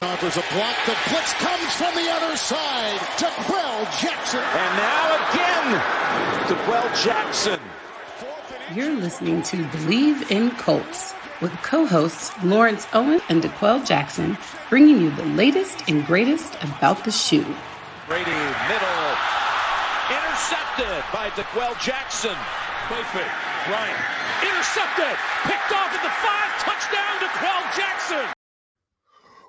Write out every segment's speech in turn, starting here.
Offers a block. The blitz comes from the other side. Jaquel Jackson. And now again, Jaquel Jackson. You're listening to Bleav in Colts with co-hosts Lawrence Owen and Jaquel Jackson, bringing you the latest and greatest about the shoe. Brady, middle, intercepted by Jaquel Jackson. Play fake, Bryant, intercepted, picked off at the 5, touchdown Jaquel Jackson.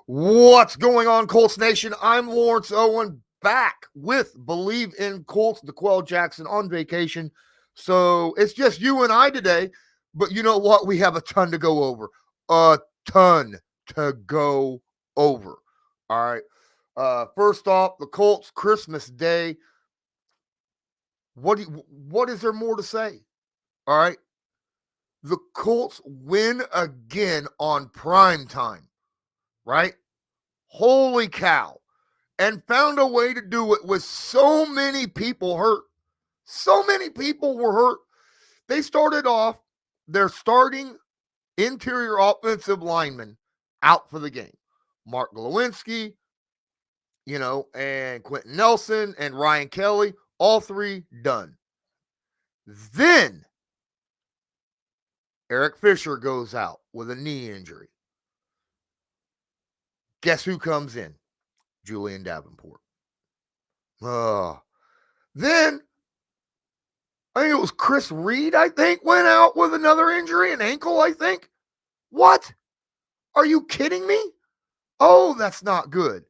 What's going on, Colts Nation? I'm Lawrence Owen, back with Bleav in Colts. Jaquel Jackson on vacation, so it's just you and I today. But you know what? We have a ton to go over. A ton to go over. All right. First off, the Colts Christmas Day. What is there more to say? All right. The Colts win again on prime time. Right? Holy cow. And found a way to do it with so many people hurt. So many people were hurt. They started off their starting interior offensive lineman out for the game. Mark Glowinski, and Quentin Nelson and Ryan Kelly, all three done. Then Eric Fisher goes out with a knee injury. Guess who comes in? Julian Davenport. Then, I think it was Chris Reed, went out with another injury, an ankle, I think. What? Are you kidding me? Oh, that's not good.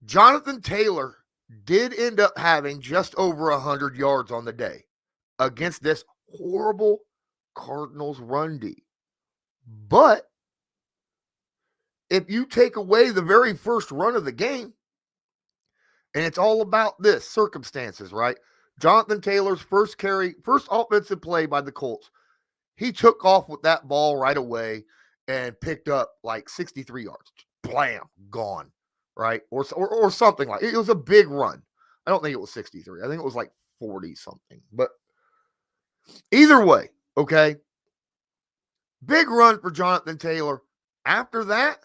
Jonathan Taylor did end up having just over 100 yards on the day against this horrible Cardinals run D. But if you take away the very first run of the game, and it's all about this, circumstances, right? Jonathan Taylor's first offensive play by the Colts, he took off with that ball right away and picked up like 63 yards. Blam, gone, right? Or something like it. It was a big run. I don't think it was 63. I think it was like 40 something. But either way, okay? Big run for Jonathan Taylor. After that,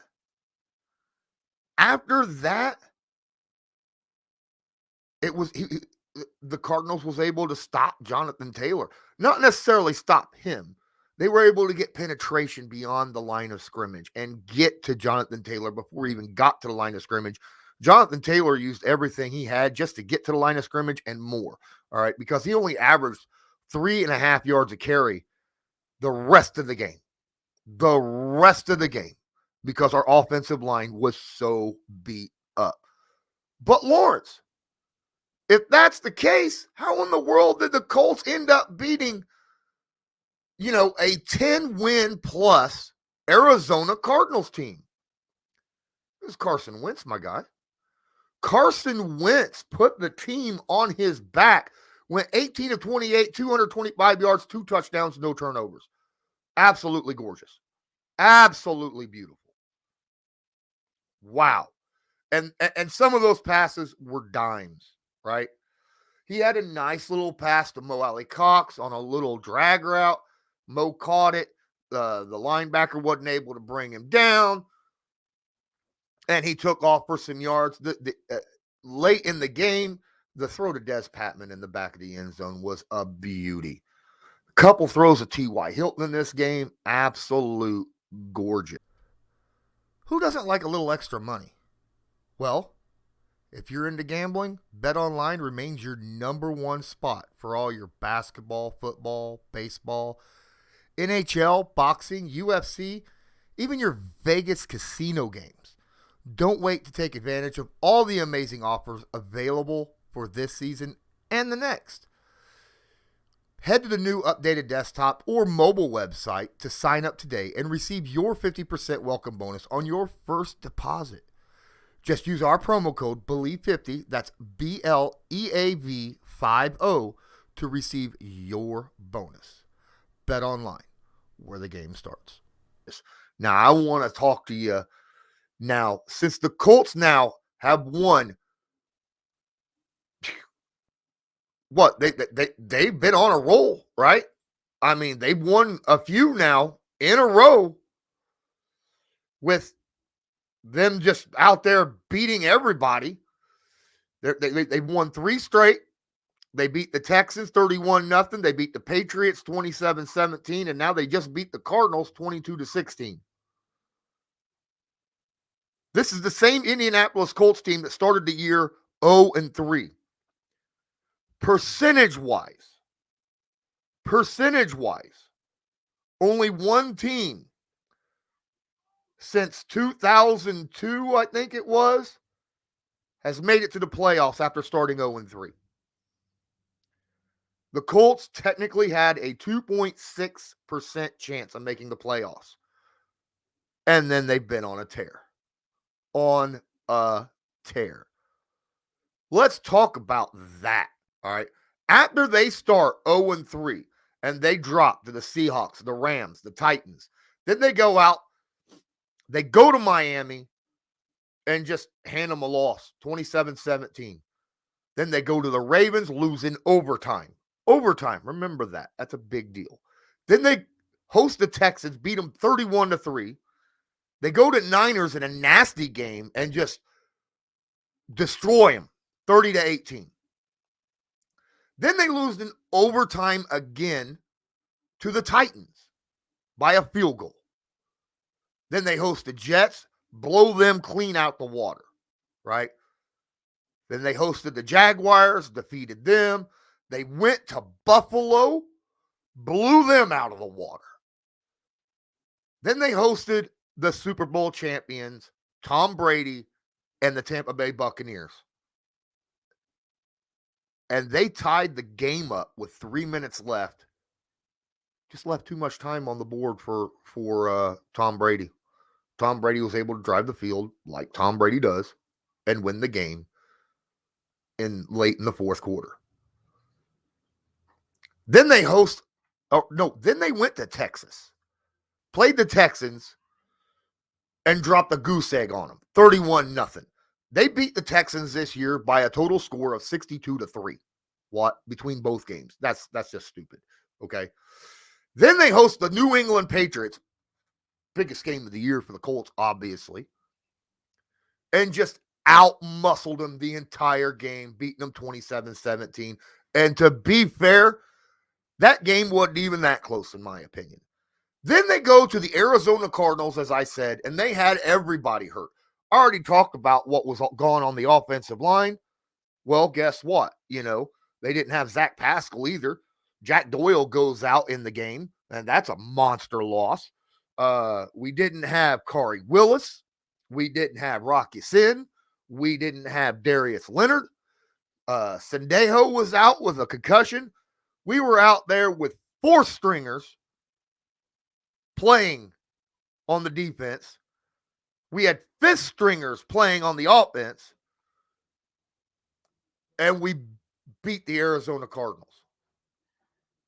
the Cardinals was able to stop Jonathan Taylor. Not necessarily stop him. They were able to get penetration beyond the line of scrimmage and get to Jonathan Taylor before he even got to the line of scrimmage. Jonathan Taylor used everything he had just to get to the line of scrimmage and more. All right, because he only averaged 3.5 yards a carry the rest of the game. Because our offensive line was so beat up. But Lawrence, if that's the case, how in the world did the Colts end up beating, a 10-win plus Arizona Cardinals team? This is Carson Wentz, my guy. Carson Wentz put the team on his back, went 18 of 28, 225 yards, 2 touchdowns, no turnovers. Absolutely gorgeous. Absolutely beautiful. Wow. And some of those passes were dimes, right? He had a nice little pass to Mo Alley Cox on a little drag route. Mo caught it. The linebacker wasn't able to bring him down. And he took off for some yards. Late in the game, the throw to Des Patman in the back of the end zone was a beauty. A couple throws of T.Y. Hilton in this game. Absolute gorgeous. Who doesn't like a little extra money? Well, if you're into gambling, BetOnline remains your number one spot for all your basketball, football, baseball, NHL, boxing, UFC, even your Vegas casino games. Don't wait to take advantage of all the amazing offers available for this season and the next. Head to the new updated desktop or mobile website to sign up today and receive your 50% welcome bonus on your first deposit. Just use our promo code BLEAV50, that's BLEAV50, to receive your bonus. Bet online, where the game starts. Now, I want to talk to you now, since the Colts now have won. What, they've been on a roll, right? I mean, they've won a few now in a row with them just out there beating everybody. They've won 3 straight. They beat the Texans 31-0. They beat the Patriots 27-17, and now they just beat the Cardinals 22-16. This is the same Indianapolis Colts team that started the year 0-3. Percentage-wise, only one team since 2002, I think it was, has made it to the playoffs after starting 0-3. The Colts technically had a 2.6% chance of making the playoffs. And then they've been on a tear. Let's talk about that, all right? After they start 0-3 and they drop to the Seahawks, the Rams, the Titans, then they go out, they go to Miami and just hand them a loss, 27-17. Then they go to the Ravens, lose in overtime. Remember that. That's a big deal. Then they host the Texans, beat them 31-3. They go to Niners in a nasty game and just destroy them, 30-18. Then they lose in overtime again to the Titans by a field goal. Then they host the Jets, blow them clean out the water, right? Then they hosted the Jaguars, defeated them. They went to Buffalo, blew them out of the water. Then they hosted the Super Bowl champions, Tom Brady and the Tampa Bay Buccaneers. And they tied the game up with 3 minutes left. Just left too much time on the board for Tom Brady. Tom Brady was able to drive the field like Tom Brady does and win the game late in the fourth quarter. Then they then they went to Texas, played the Texans, and dropped a goose egg on them, 31-0. They beat the Texans this year by a total score of 62-3. What? Between both games. That's just stupid. Okay. Then they host the New England Patriots, biggest game of the year for the Colts, obviously, and just out-muscled them the entire game, beating them 27-17. And to be fair, that game wasn't even that close, in my opinion. Then they go to the Arizona Cardinals, as I said, and they had everybody hurt. I already talked about what was going on the offensive line. Well, guess what? They didn't have Zach Pascal either. Jack Doyle goes out in the game, and that's a monster loss. We didn't have Corey Willis. We didn't have Rocky Sin. We didn't have Darius Leonard. Sendejo was out with a concussion. We were out there with 4 stringers playing on the defense. We had 5th stringers playing on the offense. And we beat the Arizona Cardinals.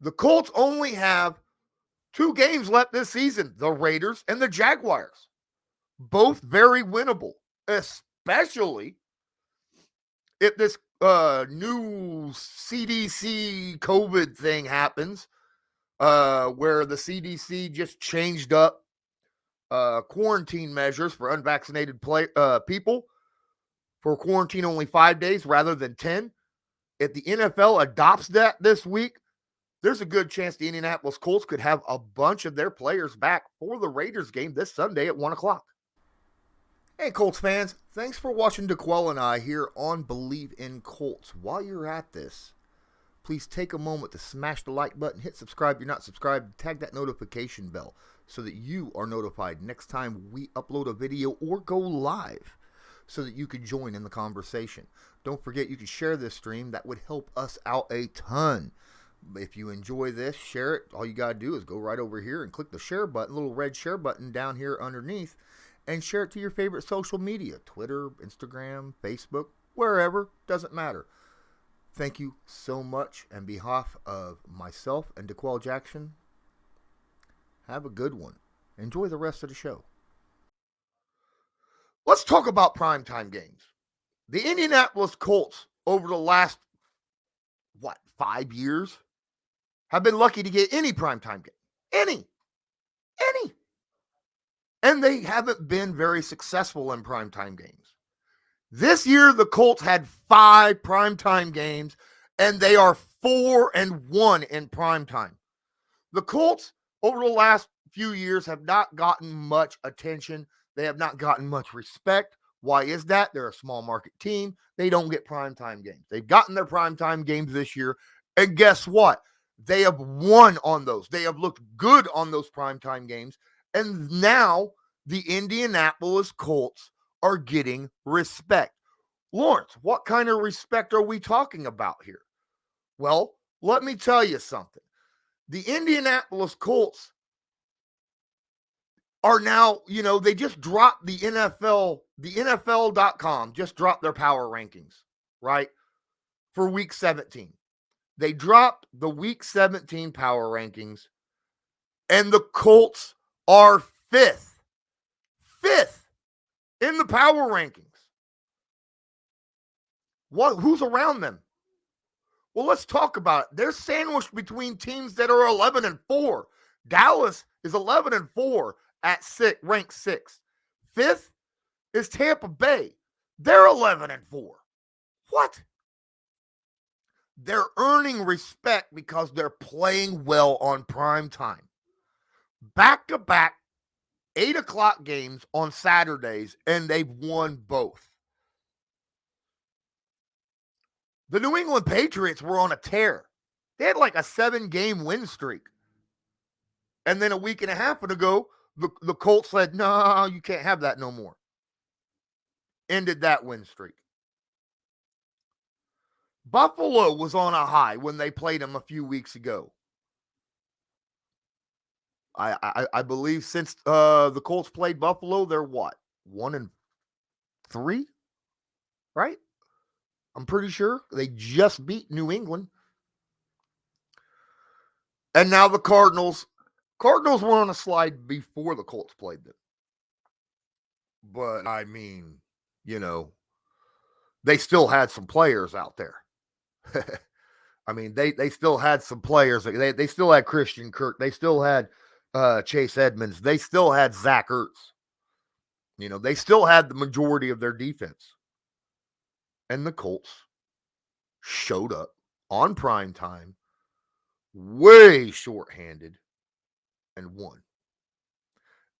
The Colts only have 2 games left this season, the Raiders and the Jaguars. Both very winnable, especially if this new CDC COVID thing happens, where the CDC just changed up quarantine measures for unvaccinated people for quarantine only 5 days rather than 10. If the NFL adopts that this week, there's a good chance the Indianapolis Colts could have a bunch of their players back for the Raiders game this Sunday at 1 o'clock. Hey, Colts fans, thanks for watching DeQuell and I here on Bleav in Colts. While you're at this, please take a moment to smash the like button, hit subscribe if you're not subscribed, tag that notification bell so that you are notified next time we upload a video or go live so that you can join in the conversation. Don't forget you can share this stream. That would help us out a ton. If you enjoy this, share it. All you got to do is go right over here and click the share button, little red share button down here underneath, and share it to your favorite social media, Twitter, Instagram, Facebook, wherever, doesn't matter. Thank you so much. On behalf of myself and DeQuell Jackson, have a good one. Enjoy the rest of the show. Let's talk about primetime games. The Indianapolis Colts over the last, 5 years have been lucky to get any primetime game. Any. and they haven't been very successful in primetime games. This year, the Colts had 5 primetime games, and they are 4-1 in primetime. The Colts, over the last few years, have not gotten much attention. They have not gotten much respect. Why is that? They're a small market team. They don't get primetime games. They've gotten their primetime games this year, and guess what? They have won on those. They have looked good on those primetime games, and now the Indianapolis Colts are getting respect. Lawrence, what kind of respect are we talking about here? Well, let me tell you something. The Indianapolis Colts are now, they just dropped the NFL.com just dropped their power rankings, right? For week 17. They dropped the week 17 power rankings, and the Colts are 5th in the power rankings. Who's around them? Well, let's talk about it. They're sandwiched between teams that are 11-4. Dallas is 11-4 at ranked 6th. 5th is Tampa Bay. They're 11-4. What? They're earning respect because they're playing well on prime time. Back-to-back 8 o'clock games on Saturdays, and they've won both. The New England Patriots were on a tear. They had like a 7-game win streak. And then a week and a half ago, the Colts said, no, you can't have that no more. Ended that win streak. Buffalo was on a high when they played them a few weeks ago. I Bleav since the Colts played Buffalo, they're what? 1-3? Right? I'm pretty sure they just beat New England. And now the Cardinals were on a slide before the Colts played them. But, I mean, they still had some players out there. I mean, they still had some players. They still had Christian Kirk. They still had Chase Edmonds. They still had Zach Ertz. They still had the majority of their defense. And the Colts showed up on prime time, way shorthanded, and won.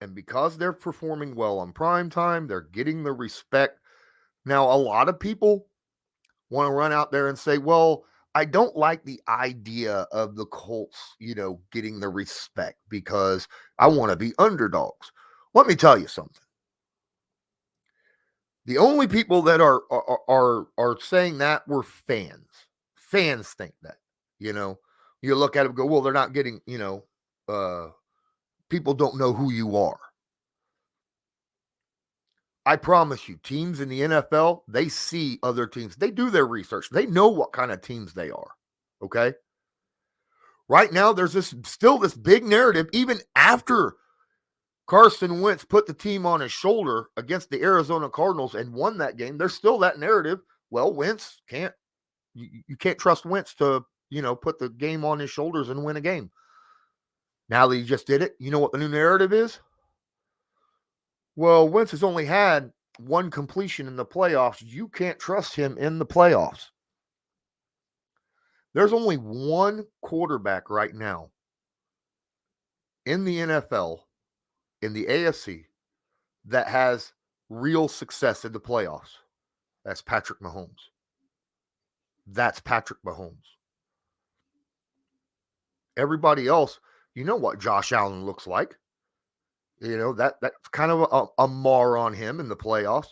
And because they're performing well on prime time, they're getting the respect. Now, a lot of people want to run out there and say, well, I don't like the idea of the Colts, getting the respect because I want to be underdogs. Let me tell you something. The only people that are saying that were fans. Fans think that, You look at it and go, well, they're not getting, people don't know who you are. I promise you, teams in the NFL, they see other teams. They do their research. They know what kind of teams they are, okay? Right now, there's still this big narrative, even after Carson Wentz put the team on his shoulder against the Arizona Cardinals and won that game. There's still that narrative. Well, Wentz you can't trust Wentz to, put the game on his shoulders and win a game. Now that he just did it, you know what the new narrative is? Well, Wentz has only had 1 completion in the playoffs. You can't trust him in the playoffs. There's only 1 quarterback right now in the NFL, in the AFC, that has real success in the playoffs. That's Patrick Mahomes. That's Patrick Mahomes. Everybody else, you know what Josh Allen looks like. That's kind of a mar on him in the playoffs.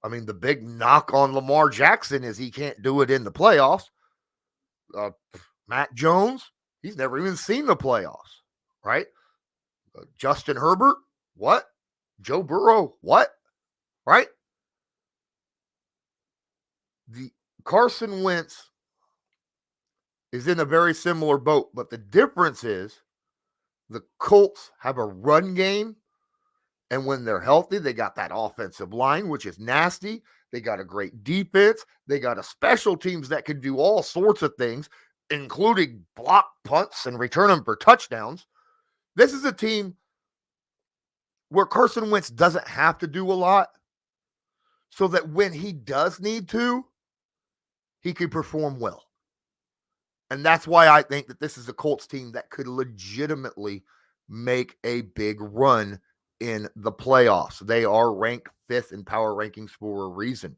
I mean, the big knock on Lamar Jackson is he can't do it in the playoffs. Matt Jones, he's never even seen the playoffs, right? Justin Herbert, what? Joe Burrow, what? Right? The Carson Wentz is in a very similar boat, but the difference is the Colts have a run game, and when they're healthy, they got that offensive line, which is nasty. They got a great defense. They got a special teams that can do all sorts of things, including block punts and return them for touchdowns. This is a team where Carson Wentz doesn't have to do a lot, so that when he does need to, he can perform well. And that's why I think that this is a Colts team that could legitimately make a big run in the playoffs. They are ranked 5th in power rankings for a reason.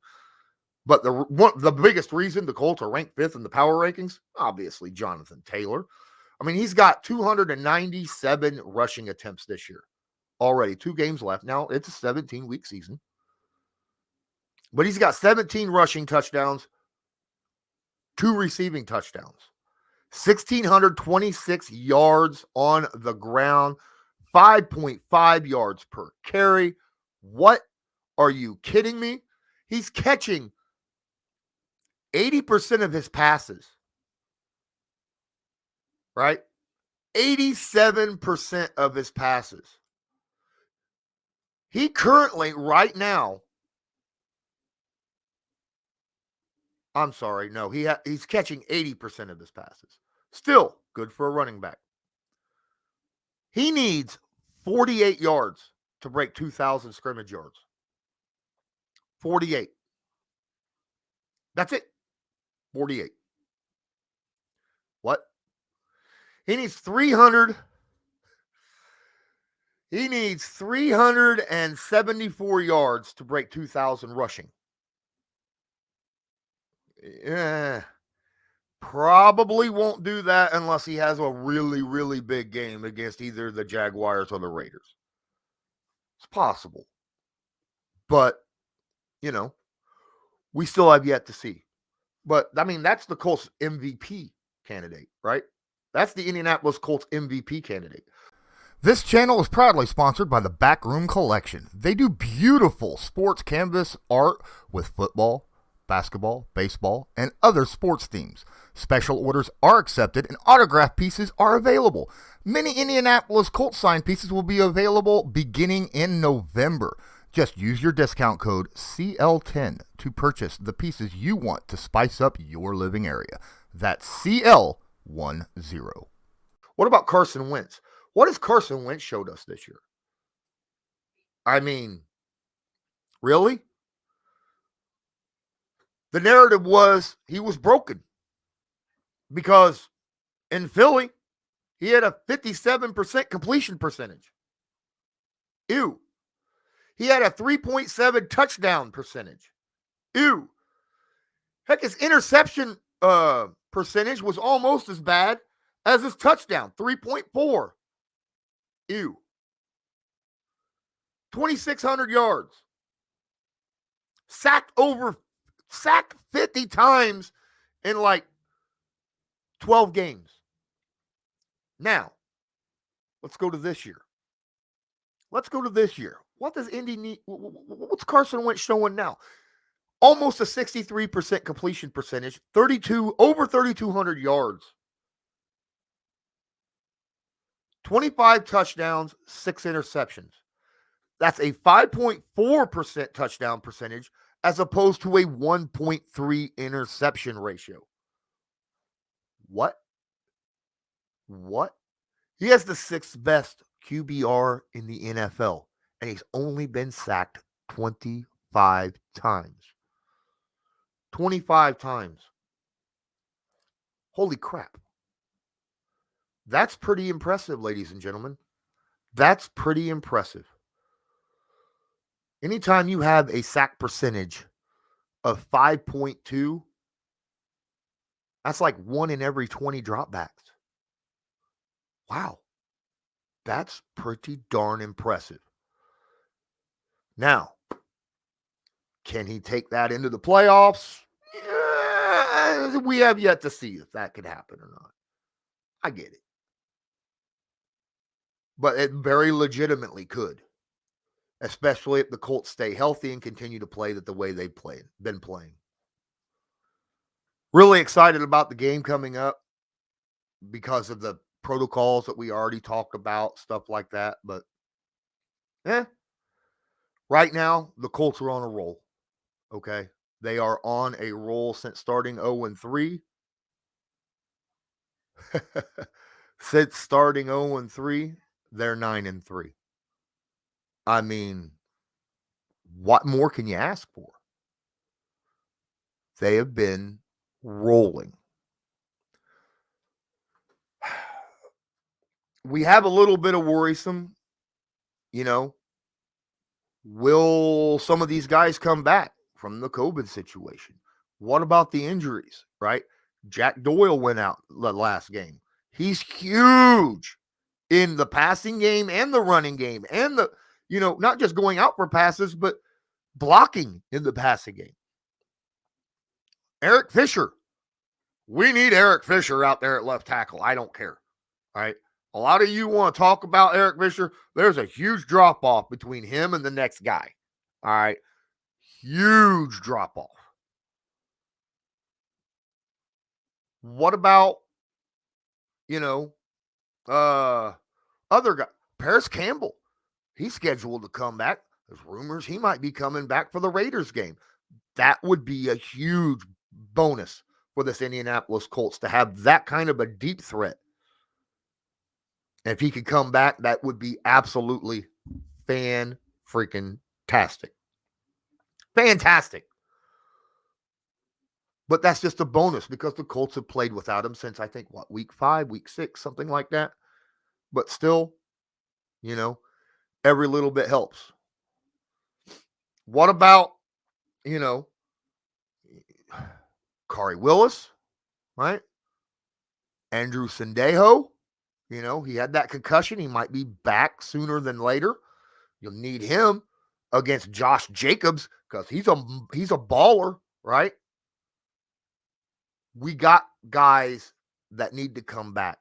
But the biggest reason the Colts are ranked 5th in the power rankings, obviously Jonathan Taylor. I mean, he's got 297 rushing attempts this year. Already 2 games left. Now, it's a 17-week season. But he's got 17 rushing touchdowns, 2 receiving touchdowns, 1,626 yards on the ground, 5.5 yards per carry. What? Are you kidding me? He's catching 80% of his passes, right? 87% of his passes. He currently, right now, I'm sorry, no, he's catching 80% of his passes. Still good for a running back. He needs 48 yards to break 2,000 scrimmage yards. 48. That's it. 48. What? He needs 374 yards to break 2,000 rushing. Yeah. Probably won't do that unless he has a really, really big game against either the Jaguars or the Raiders. It's possible. But, we still have yet to see. But, I mean, that's the Colts MVP candidate, right? That's the Indianapolis Colts MVP candidate. This channel is proudly sponsored by the Backroom Collection. They do beautiful sports canvas art with football, basketball, baseball, and other sports themes. Special orders are accepted and autograph pieces are available. Many Indianapolis Colts signed pieces will be available beginning in November. Just use your discount code CL10 to purchase the pieces you want to spice up your living area. That's CL10. What about Carson Wentz? What has Carson Wentz showed us this year? I mean, really? The narrative was he was broken because in Philly, he had a 57% completion percentage. Ew. He had a 3.7 touchdown percentage. Ew. Heck, his interception percentage was almost as bad as his touchdown, 3.4. Ew. 2,600 yards. Sacked 50 times in like 12 games. Now, let's go to this year. What does Indy need? What's Carson Wentz showing now? Almost a 63% completion percentage, over 3,200 yards. 25 touchdowns, 6 interceptions. That's a 5.4% touchdown percentage as opposed to a 1.3 interception ratio. What? He has the 6th best QBR in the NFL, and he's only been sacked 25 times. 25 times. Holy crap. That's pretty impressive, ladies and gentlemen. That's pretty impressive. Anytime you have a sack percentage of 5.2, that's like 1 in every 20 dropbacks. Wow. That's pretty darn impressive. Now, can he take that into the playoffs? Yeah, we have yet to see if that could happen or not. I get it. But it very legitimately could. Especially if the Colts stay healthy and continue to play the way they've been playing. Really excited about the game coming up because of the protocols that we already talked about, stuff like that. But, right now, the Colts are on a roll. Okay? They are on a roll since starting 0-3. Since starting 0-3, they're 9-3. I mean, what more can you ask for? They have been rolling. We have a little bit of worrisome, will some of these guys come back from the COVID situation? What about the injuries, right? Jack Doyle went out the last game. He's huge in the passing game and the running game and not just going out for passes, but blocking in the passing game. Eric Fisher. We need Eric Fisher out there at left tackle. I don't care. All right. A lot of you want to talk about Eric Fisher. There's a huge drop off between him and the next guy. All right. Huge drop off. What about, other guy? Paris Campbell. He's scheduled to come back. There's rumors he might be coming back for the Raiders game. That would be a huge bonus for this Indianapolis Colts to have that kind of a deep threat. And if he could come back, that would be absolutely fan-freaking-tastic. Fantastic. But that's just a bonus because the Colts have played without him since, I think, week 5, week 6, something like that. But still, every little bit helps. What about, Kari Willis, right? Andrew Sendejo, he had that concussion. He might be back sooner than later. You'll need him against Josh Jacobs because he's a baller, right? We got guys that need to come back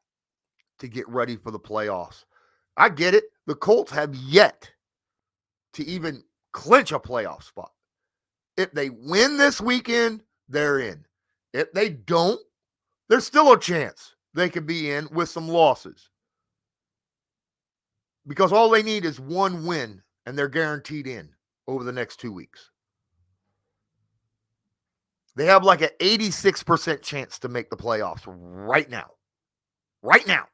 to get ready for the playoffs. I get it. The Colts have yet to even clinch a playoff spot. If they win this weekend, they're in. If they don't, there's still a chance they could be in with some losses. Because all they need is one win, and they're guaranteed in over the next 2 weeks. They have like an 86% chance to make the playoffs right now. Right now.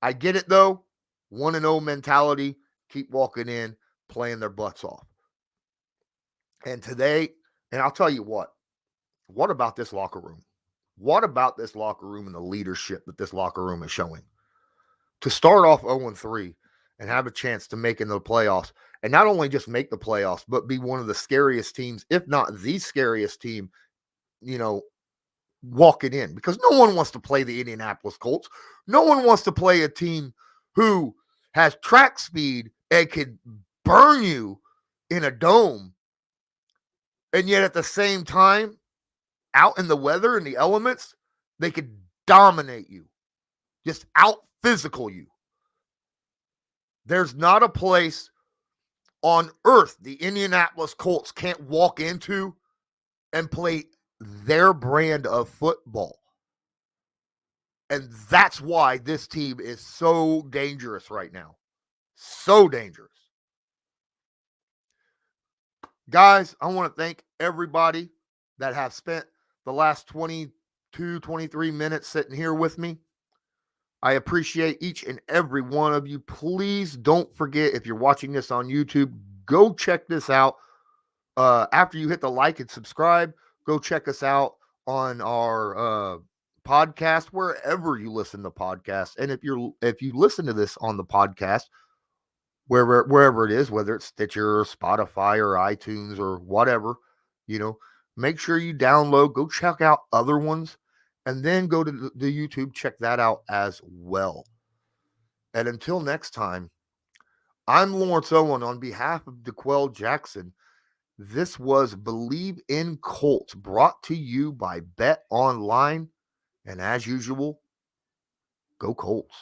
I get it, though. 1-0 mentality. Keep walking in, playing their butts off. And today, and I'll tell you what about this locker room? What about this locker room and the leadership that this locker room is showing? To start off 0-3 and have a chance to make into the playoffs, and not only just make the playoffs, but be one of the scariest teams, if not the scariest team, walking in. Because no one wants to play the Indianapolis Colts. No one wants to play a team who has track speed and can burn you in a dome. And yet at the same time, out in the weather and the elements, they could dominate you. Just out physical you. There's not a place on earth the Indianapolis Colts can't walk into and play their brand of football. And that's why this team is so dangerous right now. So dangerous. Guys, I want to thank everybody that have spent the last 22, 23 minutes sitting here with me. I appreciate each and every one of you. Please don't forget, if you're watching this on YouTube, go check this out. After you hit the like and subscribe, go check us out on our podcast, wherever you listen to podcasts. And if you listen to this on the podcast, wherever it is, whether it's Stitcher or Spotify or iTunes or whatever, make sure you download, go check out other ones, and then go to the YouTube, check that out as well. And until next time, I'm Lawrence Owen on behalf of DeQuell Jackson. This was Bleav in Colts, brought to you by Bet Online. And as usual, go Colts.